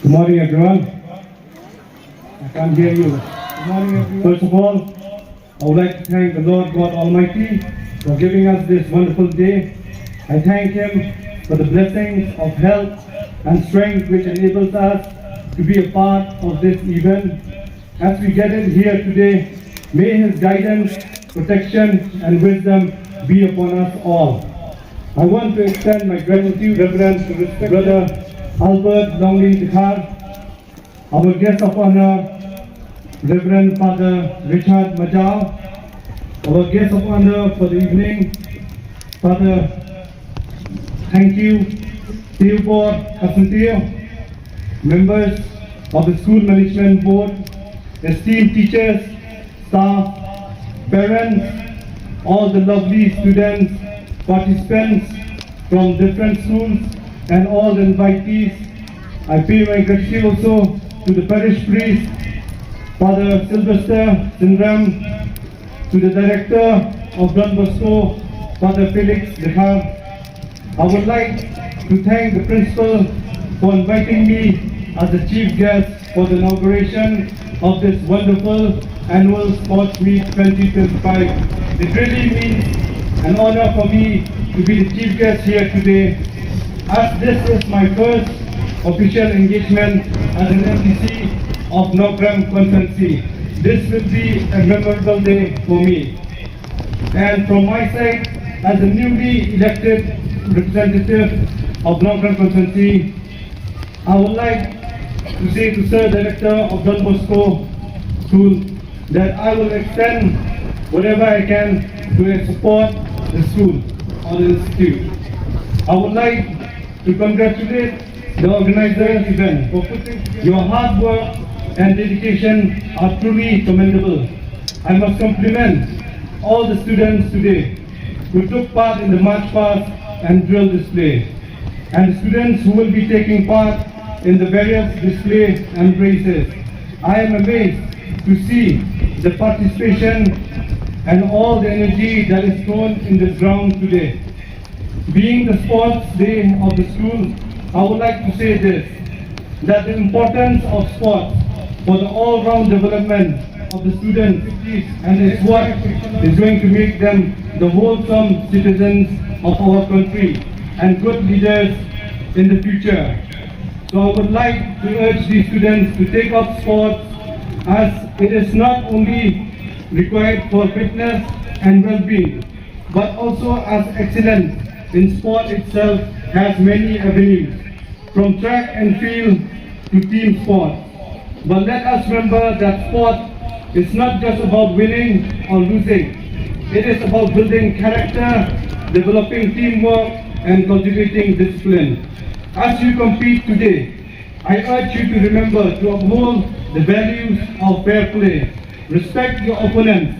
Good morning, everyone. I can't hear you. Good morning, everyone. First of all, I would like to thank the Lord God Almighty for giving us this wonderful day. I thank Him for the blessings of health and strength which enables us to be a part of this event. As we gathered here today, may His guidance, protection and wisdom be upon us all. I want to extend my gratitude, reverence to Brother Albert Longli Dikhar, our guest of honor, Reverend Father Richard Majau, our guest of honor for the evening, Father, thank you, Theobor Asantio, members of the School Management Board, esteemed teachers, staff, parents, all the lovely students, participants from different schools, and all the invitees. I pay my gratitude also to the parish priest, Father Sylvester Sindram, to the director of Bosco, Father Felix Dikhar. I would like to thank the principal for inviting me as the chief guest for the inauguration of this wonderful annual Sports Meet 2025. It really means an honor for me to be the chief guest here today, as this is my first official engagement as an MDC of Nongkrem constituency. This will be a memorable day for me. And from my side, as a newly elected representative of Nongkrem constituency, I would like to say to Sir Director of Bosco School that I will extend whatever I can to support the school or the institute. I would like to congratulate the organizers of the event for putting your hard work and dedication are truly commendable. I must compliment all the students today who took part in the march past and drill display, and the students who will be taking part in the various displays and races. I am amazed to see the participation and all the energy that is thrown in this ground today. Being the sports day of the school, I would like to say this, that the importance of sports for the all-round development of the students and is what is going to make them the wholesome citizens of our country and good leaders in the future. So I would like to urge these students to take up sports, as it is not only required for fitness and well-being, but also as excellence in sport itself has many avenues, from track and field to team sport. But let us remember that sport is not just about winning or losing. It is about building character, developing teamwork, and cultivating discipline. As you compete today, I urge you to remember to uphold the values of fair play, respect your opponents,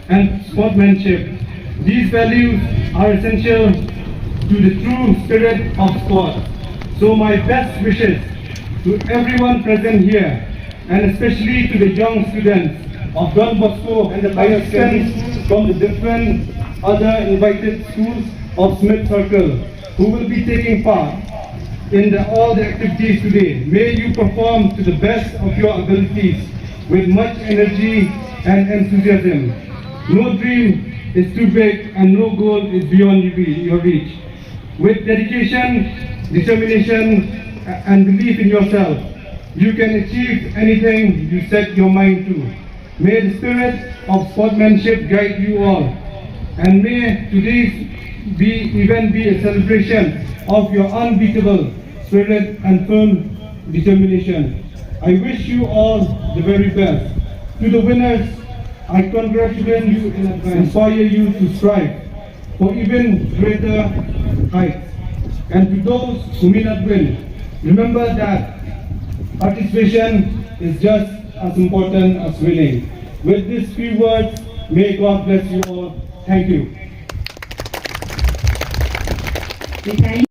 and sportsmanship. These values are essential to the true spirit of sport. So my best wishes to everyone present here, and especially to the young students of Bosco and the participants from the different other invited schools of Smith Circle who will be taking part in all the activities today. May you perform to the best of your abilities with much energy and enthusiasm. No dream is too big and no goal is beyond your reach. With dedication, determination, and belief in yourself, you can achieve anything you set your mind to. May the spirit of sportsmanship guide you all, and may today's event be a celebration of your unbeatable spirit and firm determination. I wish you all the very best. To the winners, I congratulate you and inspire you to strive for even greater heights. And to those who may not win, remember that participation is just as important as winning. With these few words, may God bless you all. Thank you. We thank